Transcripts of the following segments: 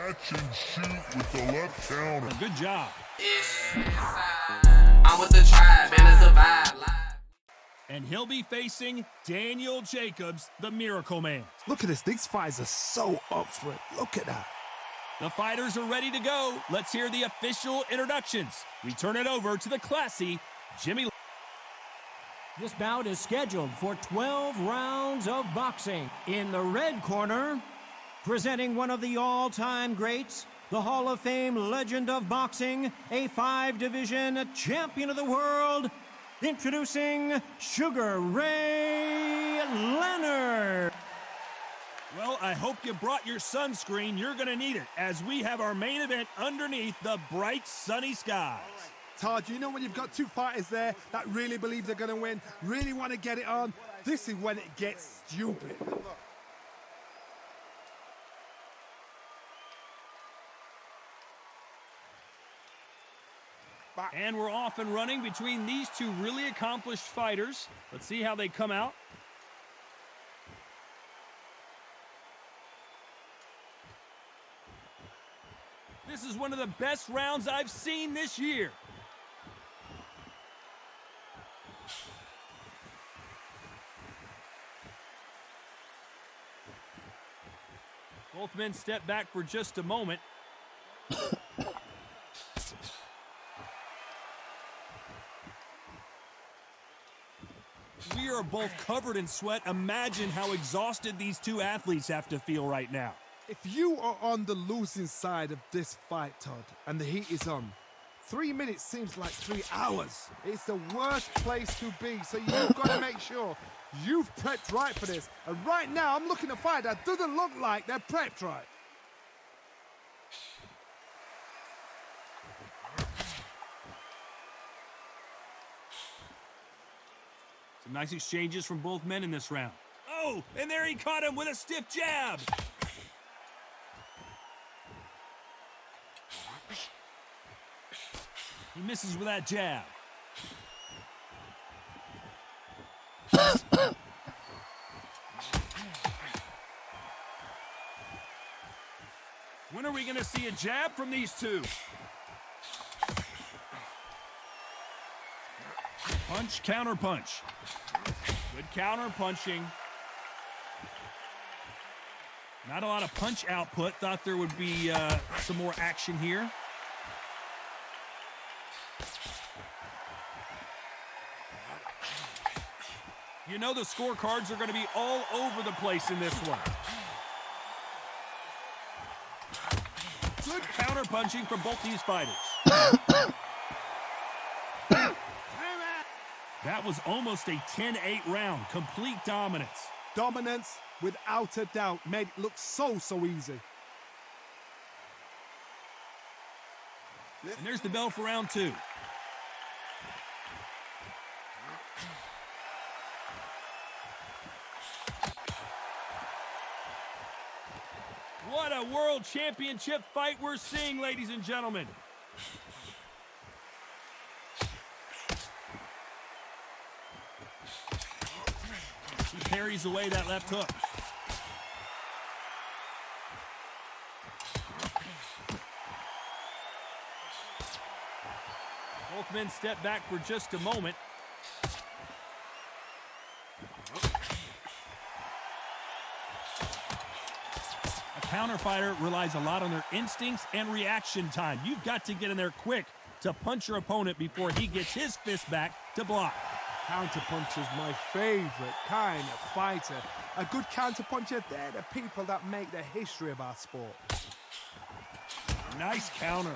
Catch and shoot with the left counter. Good job. I'm with the tribe and it's a vibe. And he'll be facing Daniel Jacobs, the Miracle Man. Look at this. These fights are so up for it. Look at that. The fighters are ready to go. Let's hear the official introductions. We turn it over to the classy Jimmy. This bout is scheduled for 12 rounds of boxing. In the red corner, presenting one of the all-time greats, the Hall of Fame legend of boxing, a 5-division champion of the world, introducing Sugar Ray Leonard. Well, I hope you brought your sunscreen. You're going to need it as we have our main event underneath the bright sunny skies. Todd, you know when you've got two fighters there that really believe they're going to win, really want to get it on, this is when it gets stupid. And we're off and running between these two really accomplished fighters. Let's see how they come out. This is one of the best rounds I've seen this year. Both men step back for just a moment. We are both covered in sweat. Imagine how exhausted these two athletes have to feel right now. If you are on the losing side of this fight, Todd, and the heat is on, 3 minutes seems like 3 hours. It's the worst place to be, so you've got to make sure you've prepped right for this. And right now, I'm looking at a fight that doesn't look like they're prepped right. Some nice exchanges from both men in this round. Oh, and there he caught him with a stiff jab. He misses with that jab. When are we going to see a jab from these two? Punch, counter punch. Good counter punching. Not a lot of punch output. Thought there would be some more action here. You know the scorecards are going to be all over the place in this one. Good counter punching from both these fighters. That was almost a 10-8 round. Complete dominance. Dominance, without a doubt, made it look so easy. And there's the bell for round 2. What a world championship fight we're seeing, ladies and gentlemen. He parries away that left hook. Both men step back for just a moment. A counter fighter relies a lot on their instincts and reaction time. You've got to get in there quick to punch your opponent before he gets his fist back to block. Counterpunch is my favorite kind of fighter. A good counterpuncher, they're the people that make the history of our sport. Nice counter.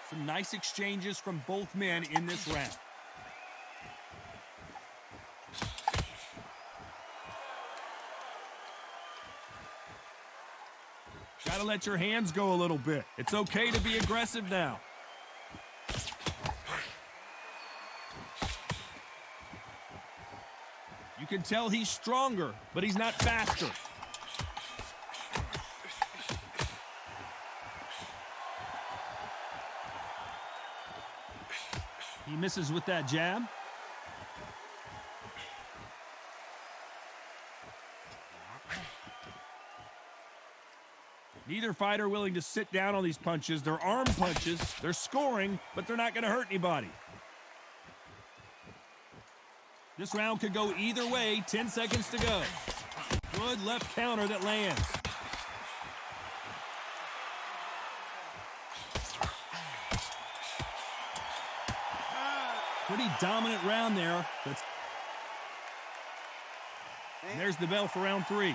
Some nice exchanges from both men in this round. Gotta let your hands go a little bit. It's okay to be aggressive now. You can tell he's stronger, but he's not faster. He misses with that jab. Neither fighter willing to sit down on these punches. They're arm punches. They're scoring, but they're not going to hurt anybody. This round could go either way. 10 seconds to go. Good left counter that lands. Pretty dominant round there. And there's the bell for round 3.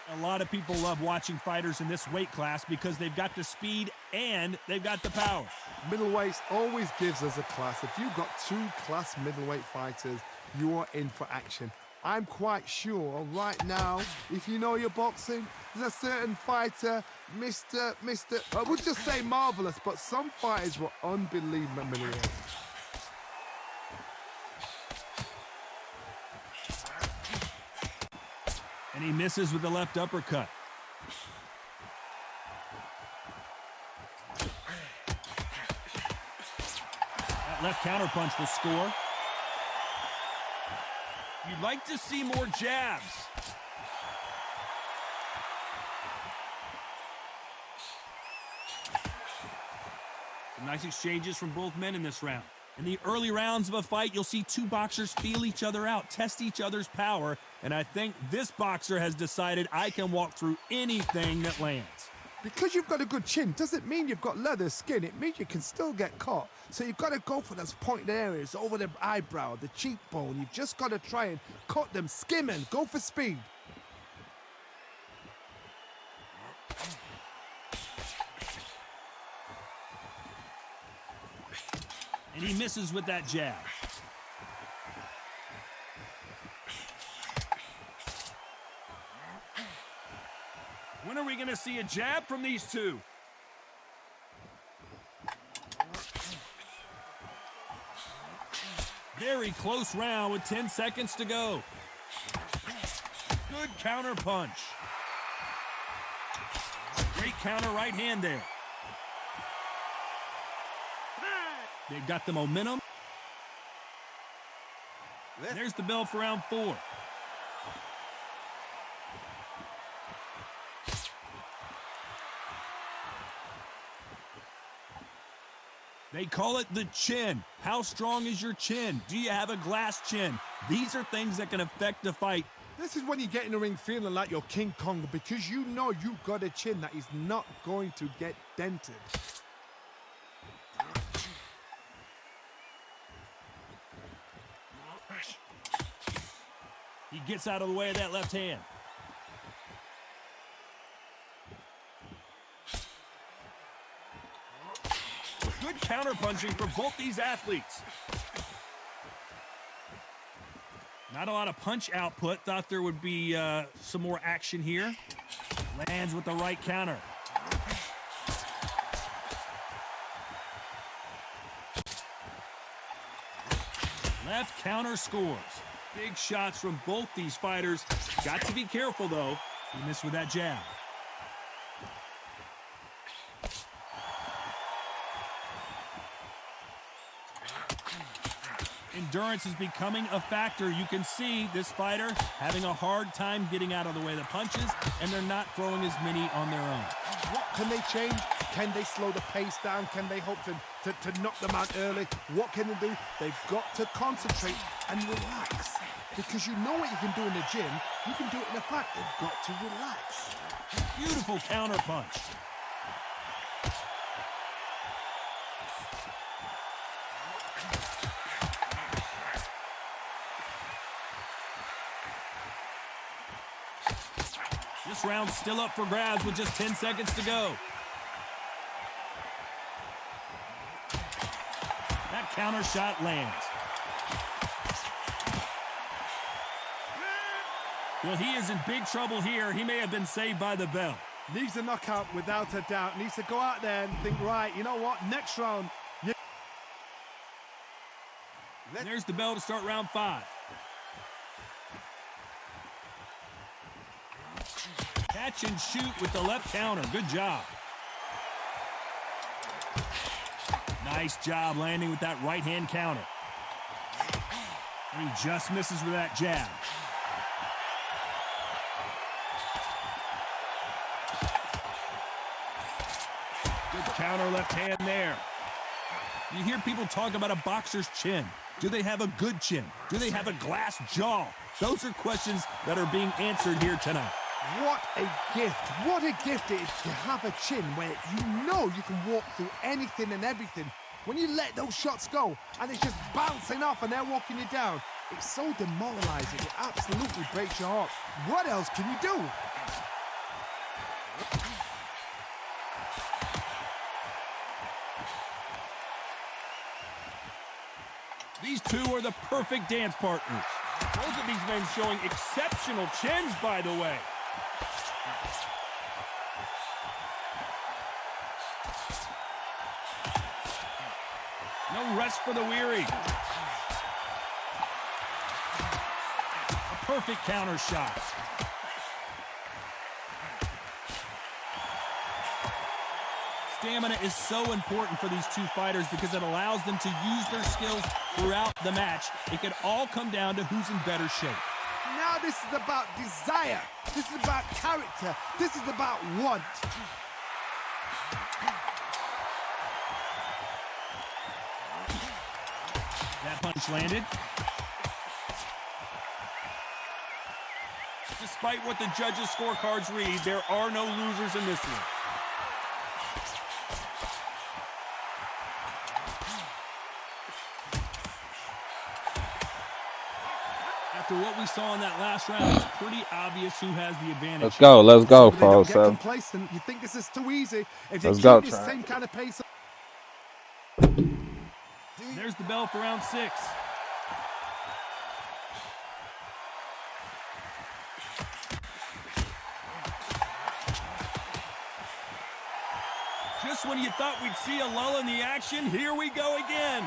A lot of people love watching fighters in this weight class because they've got the speed and they've got the power. Middleweights always gives us a class. If you've got 2 class middleweight fighters, you are in for action. I'm quite sure right now, if you know your boxing, there's a certain fighter, I would just say marvelous, but some fighters were unbelievable middleweight. And he misses with the left uppercut. That left counterpunch will score. You'd like to see more jabs. Some nice exchanges from both men in this round. In the early rounds of a fight, you'll see 2 boxers feel each other out, test each other's power, and I think this boxer has decided I can walk through anything that lands. Because you've got a good chin doesn't mean you've got leather skin. It means you can still get caught. So you've got to go for those pointed areas, over the eyebrow, the cheekbone. You've just got to try and cut them, skim and go for speed. And he misses with that jab. When are we going to see a jab from these two? Very close round with 10 seconds to go. Good counter punch. Great counter right hand there. They've got the momentum. There's the bell for round 4. They call it the chin. How strong is your chin? Do you have a glass chin? These are things that can affect the fight. This is when you get in the ring feeling like you're King Kong because you know you've got a chin that is not going to get dented. He gets out of the way of that left hand. Good counter-punching for both these athletes. Not a lot of punch output. Thought there would be some more action here. Lands with the right counter. Left counter scores. Big shots from both these fighters. Got to be careful, though. He missed with that jab. Endurance is becoming a factor. You can see this fighter having a hard time getting out of the way of the punches, and they're not throwing as many on their own. What can they change? Can they slow the pace down? Can they hope to knock them out early? What can they do? They've got to concentrate and relax. Because you know what you can do in the gym, you can do it in the fight. They've got to relax. Beautiful counter punch. This round's still up for grabs with just 10 seconds to go. That counter shot lands. Well, he is in big trouble here. He may have been saved by the bell. Needs a knockout without a doubt. Needs to go out there and think, right, you know what, next round. There's the bell to start round 5. Catch and shoot with the left counter. Good job. Nice job landing with that right hand counter. And he just misses with that jab. Good counter left hand there. You hear people talk about a boxer's chin. Do they have a good chin? Do they have a glass jaw? Those are questions that are being answered here tonight. What a gift. What a gift it is to have a chin where you know you can walk through anything and everything. When you let those shots go and it's just bouncing off and they're walking you down, it's so demoralizing. It absolutely breaks your heart. What else can you do? These two are the perfect dance partners. Both of these men showing exceptional chins, by the way. No rest for the weary. A perfect counter shot. Stamina is so important for these two fighters because it allows them to use their skills throughout the match. It can all come down to who's in better shape. Now this is about desire. This is about character. This is about want. That punch landed. Despite what the judges' scorecards read, there are no losers in this one. After what we saw in that last round, it's pretty obvious who has the advantage. Let's go, So they don't folks. get complacent. You think this is too easy. If you Let's keep go, this Trent. same kind of pace. There's the bell for round 6. Just when you thought we'd see a lull in the action, here we go again.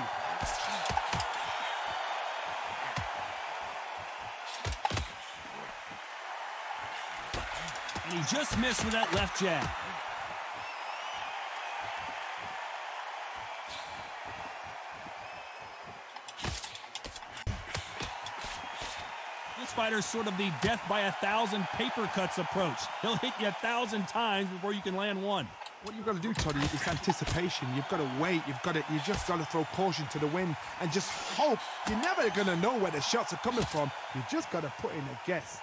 And he just missed with that left jab. This fighter's sort of the death by 1,000 paper cuts approach. He'll hit you 1,000 times before you can land one. What you've got to do, Toddy, is anticipation. You've got to wait. You just got to throw caution to the wind and just hope. You're never going to know where the shots are coming from. You just got to put in a guess.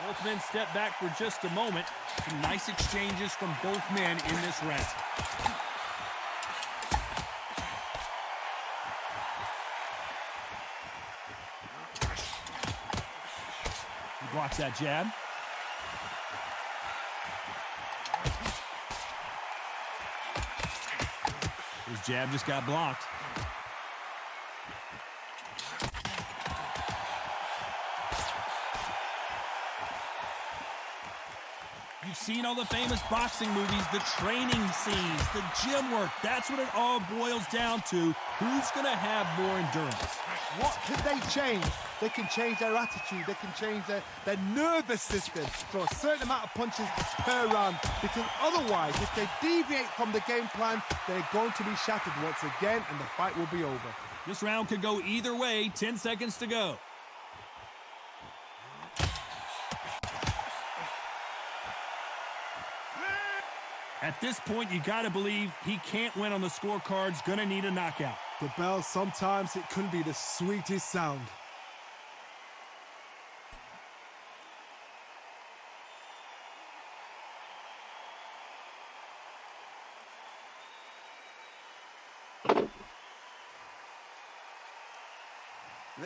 Both men step back for just a moment. Some nice exchanges from both men in this round. He blocks that jab. His jab just got blocked. You've seen all the famous boxing movies, the training scenes, the gym work. That's what it all boils down to. Who's going to have more endurance? What can they change? They can change their attitude. They can change their nervous system. Throw a certain amount of punches per round. Because otherwise, if they deviate from the game plan, they're going to be shattered once again, and the fight will be over. This round could go either way. 10 seconds to go. At this point, you got to believe he can't win on the scorecards. Going to need a knockout. The bell, sometimes it can be the sweetest sound.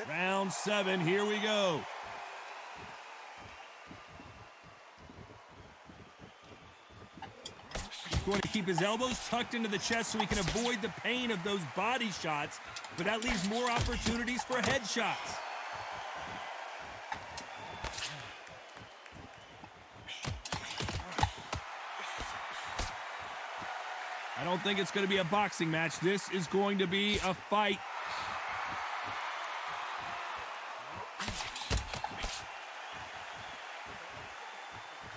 Round 7, here we go. He's going to keep his elbows tucked into the chest so he can avoid the pain of those body shots, but that leaves more opportunities for headshots. I don't think it's going to be a boxing match. This is going to be a fight.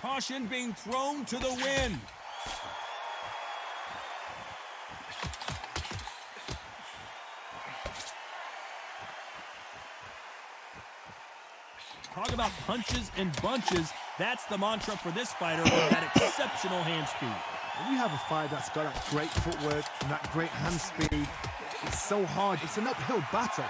Caution being thrown to the wind. Talk about punches and bunches. That's the mantra for this fighter with that exceptional hand speed. When you have a fighter that's got that great footwork and that great hand speed, it's so hard. It's an uphill battle.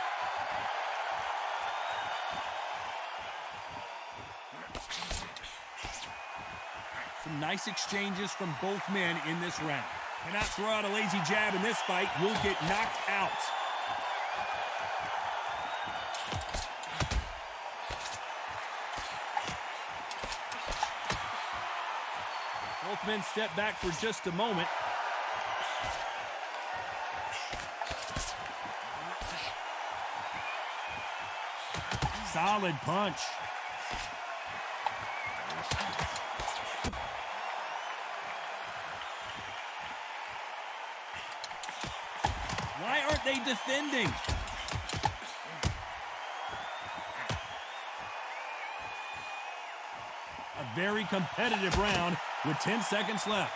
Some nice exchanges from both men in this round. Cannot throw out a lazy jab in this fight. You'll get knocked out. Both men step back for just a moment. Solid punch. Why aren't they defending? A very competitive round with 10 seconds left.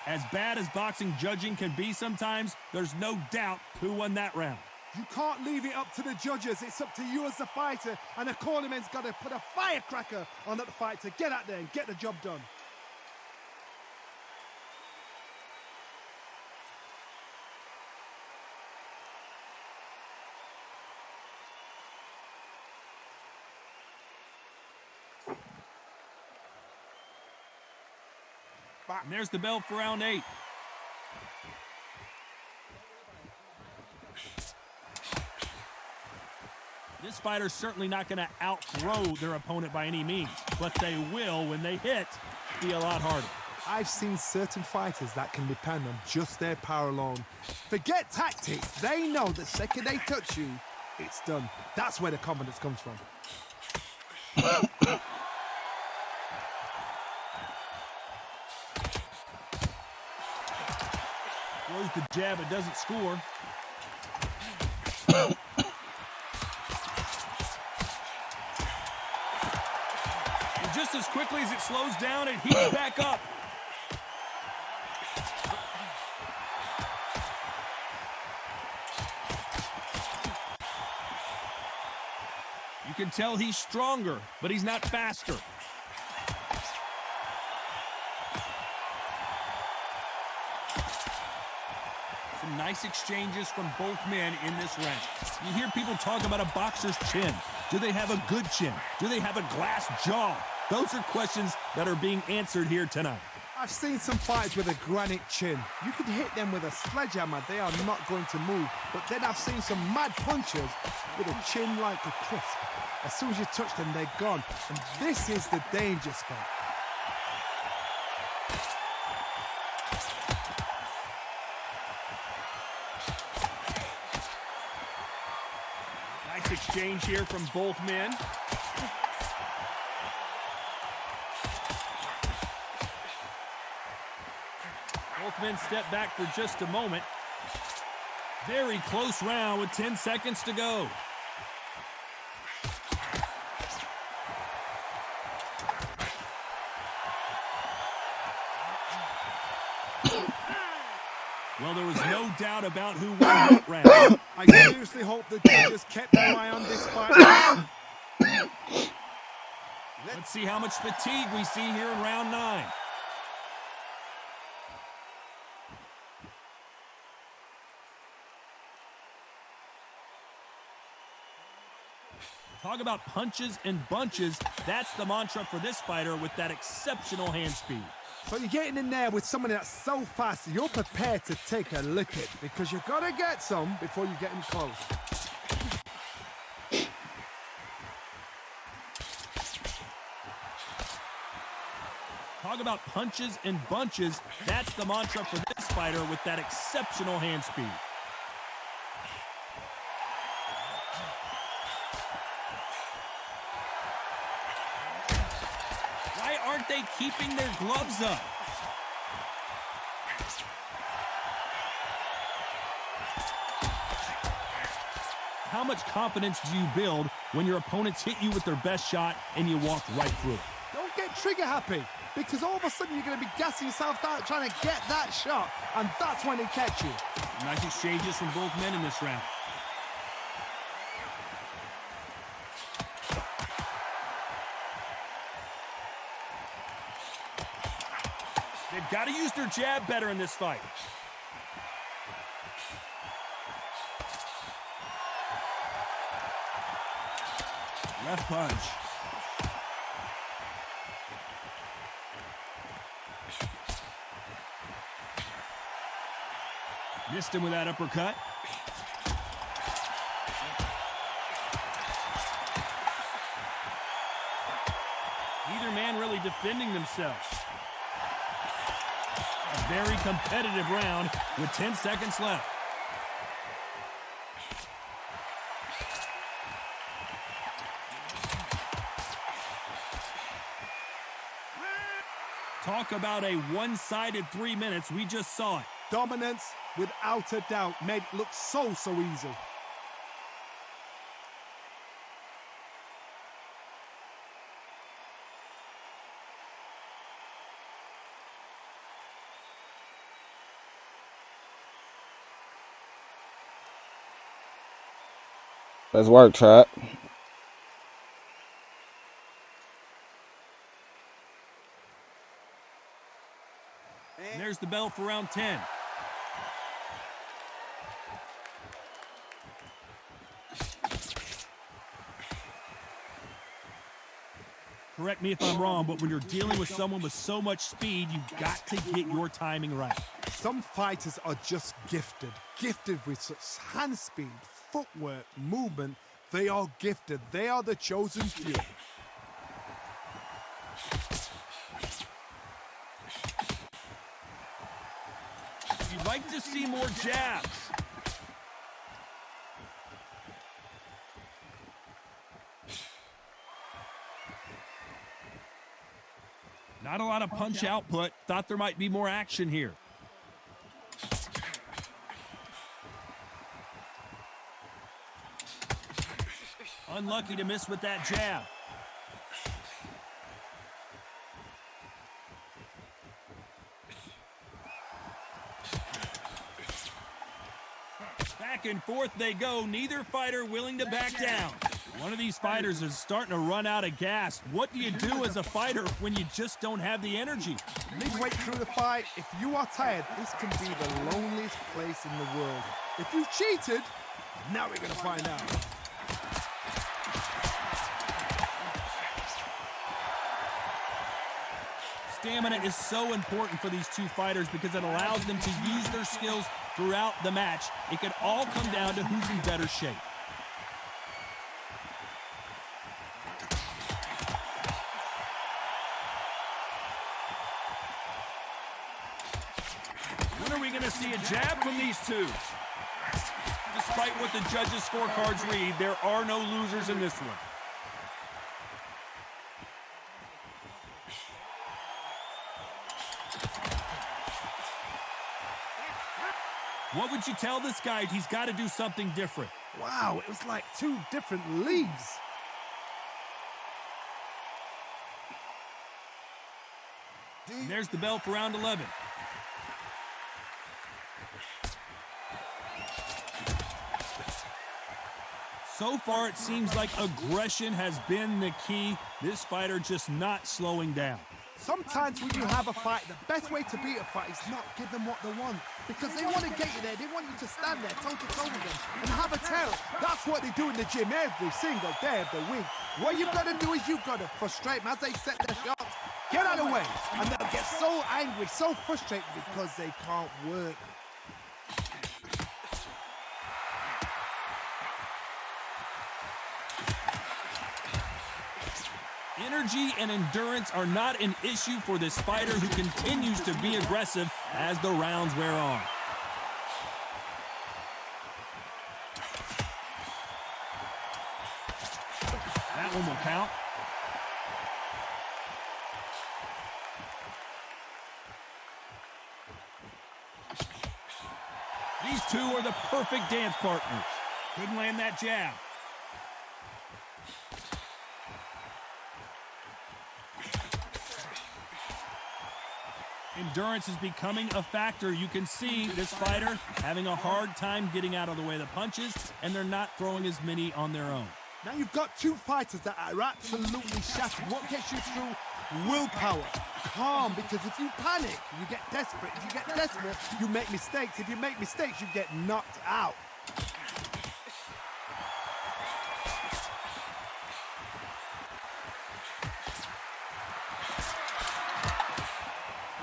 As bad as boxing judging can be sometimes, there's no doubt who won that round. You can't leave it up to the judges. It's up to you as the fighter, and the cornerman's got to put a firecracker on that fight to get out there and get the job done. And there's the bell for round 8. This fighter's certainly not going to outthrow their opponent by any means, but they will, when they hit, be a lot harder. I've seen certain fighters that can depend on just their power alone. Forget tactics. They know the second they touch you, it's done. That's where the confidence comes from. Throws the jab, it doesn't score. And just as quickly as it slows down, it heats back up. You can tell he's stronger, but he's not faster. Some nice exchanges from both men in this round. You hear people talk about a boxer's chin. Do they have a good chin? Do they have a glass jaw? Those are questions that are being answered here tonight. I've seen some fights with a granite chin. You could hit them with a sledgehammer, they are not going to move. But then I've seen some mad punchers with a chin like a crisp. As soon as you touch them, they're gone. And this is the danger spot. Nice exchange here from both men. Both men step back for just a moment. Very close round with 10 seconds to go. Well, there was no doubt about who won that round. I seriously hope the judges kept their eye on this fight. Let's see how much fatigue we see here in round 9. Talk about punches and bunches. That's the mantra for this fighter with that exceptional hand speed. So you're getting in there with someone that's so fast, you're prepared to take a licking because you've got to get some before you get in close. Talk about punches and bunches. That's the mantra for this fighter with that exceptional hand speed. Why aren't they keeping their gloves up? How much confidence do you build when your opponents hit you with their best shot and you walk right through it? Don't get trigger happy. because all of a sudden you're going to be gassing yourself out trying to get that shot, and that's when they catch you. Nice exchanges from both men in this round. They've got to use their jab better in this fight. Left punch. Missed him with that uppercut. Neither man really defending themselves. A very competitive round with 10 seconds left. Talk about a one-sided 3 minutes. We just saw it. Dominance, without a doubt, made it look so easy. Let's work, Trap. And there's the bell for round 10. Correct me if I'm wrong, but when you're dealing with someone with so much speed, you've got to get your timing right. Some fighters are just gifted with such hand speed, footwork, movement. They are gifted. They are the chosen few. You'd like to see more jabs. Not a lot of punch output. Thought there might be more action here. Unlucky to miss with that jab. Back and forth they go. Neither fighter willing to back down. One of these fighters is starting to run out of gas. What do you do as a fighter when you just don't have the energy? Midway through the fight, if you are tired, this can be the loneliest place in the world. If you cheated, now we're going to find out. Stamina is so important for these two fighters because it allows them to use their skills throughout the match. It can all come down to who's in better shape. When are we going to see a jab from these two? Despite what the judges' scorecards read, there are no losers in this one. What would you tell this guy? He's got to do something different. Wow, it was like two different leagues. And there's the bell for round 11. So far, it seems like aggression has been the key. This fighter just not slowing down. Sometimes when you have a fight, the best way to beat a fight is not give them what they want. Because they want to get you there. They want you to stand there toe-to-toe with them and have a tell. That's what they do in the gym every single day of the week. What you've got to do is you've got to frustrate them as they set their shots. Get out of the way. And they'll get so angry, so frustrated because they can't work. Energy and endurance are not an issue for this fighter who continues to be aggressive as the rounds wear on. That one will count. These two are the perfect dance partners. Couldn't land that jab. Endurance is becoming a factor. You can see this fighter having a hard time getting out of the way of the punches, and they're not throwing as many on their own. Now you've got two fighters that are absolutely shattered. What gets you through? Willpower. Calm, because if you panic, you get desperate. If you get desperate, you make mistakes. If you make mistakes, you get knocked out.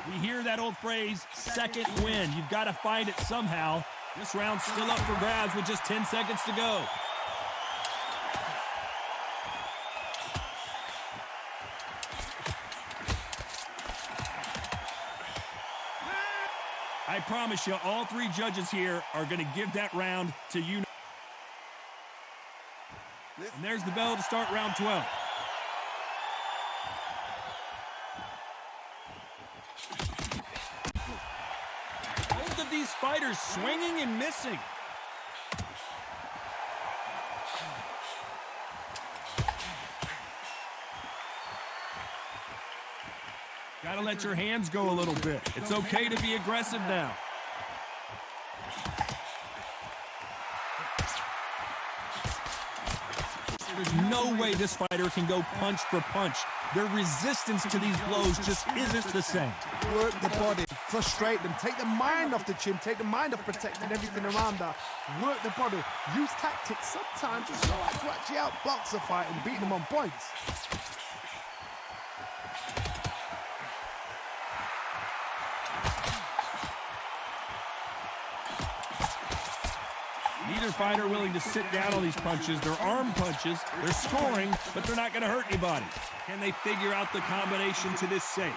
We hear that old phrase, second win. You've got to find it somehow. This round's still up for grabs with just 10 seconds to go. I promise you, all three judges here are going to give that round to you. And there's the bell to start round 12. Both of these fighters swinging and missing. Gotta let your hands go a little bit. It's okay to be aggressive now. There's no way this fighter can go punch for punch. Their resistance to these blows just isn't the same. Work the body, frustrate them, take the mind off the chin, take the mind off protecting everything around that. Work the body, use tactics sometimes it's all right to actually outbox a fight and beat them on points. Neither fighter willing to sit down on these punches. They're arm punches. They're scoring, but they're not going to hurt anybody. Can they figure out the combination to this safe?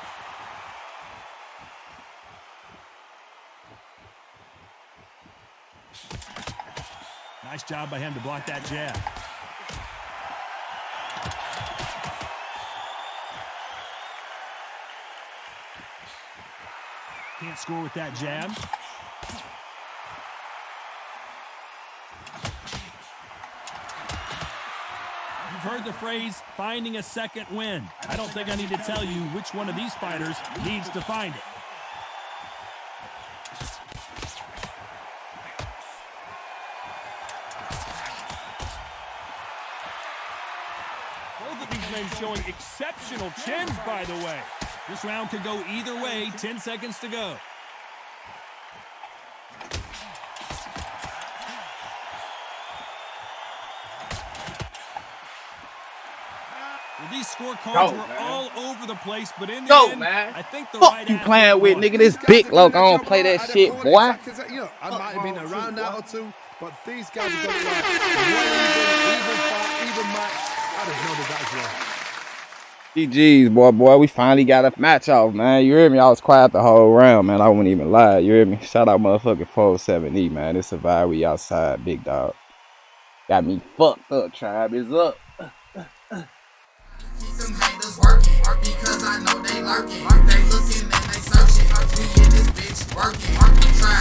Nice job by him to block that jab. Can't score with that jab. You've heard the phrase, finding a second win. I don't think I need to tell you which one of these fighters needs to find it. Both of these men showing exceptional chins, by the way. This round could go either way, 10 seconds to go. These scorecards were all over the place, but in the end, I think the right you playing with, nigga? This big Lurkn, I don't play that shit, boy. I might have been a round out or two, but these guys have got it right. Even fight, even match. I didn't know that as well. GG's, boy. We finally got a match off, man. You hear me? I was quiet the whole round, man. I wouldn't even lie. You hear me? Shout out motherfucking 470, man. It's a vibe. We outside, big dog. Got me fucked up, tribe. It's up. Keep them haters working, because I know they lurking. They looking and they searching. We in this bitch working. Try.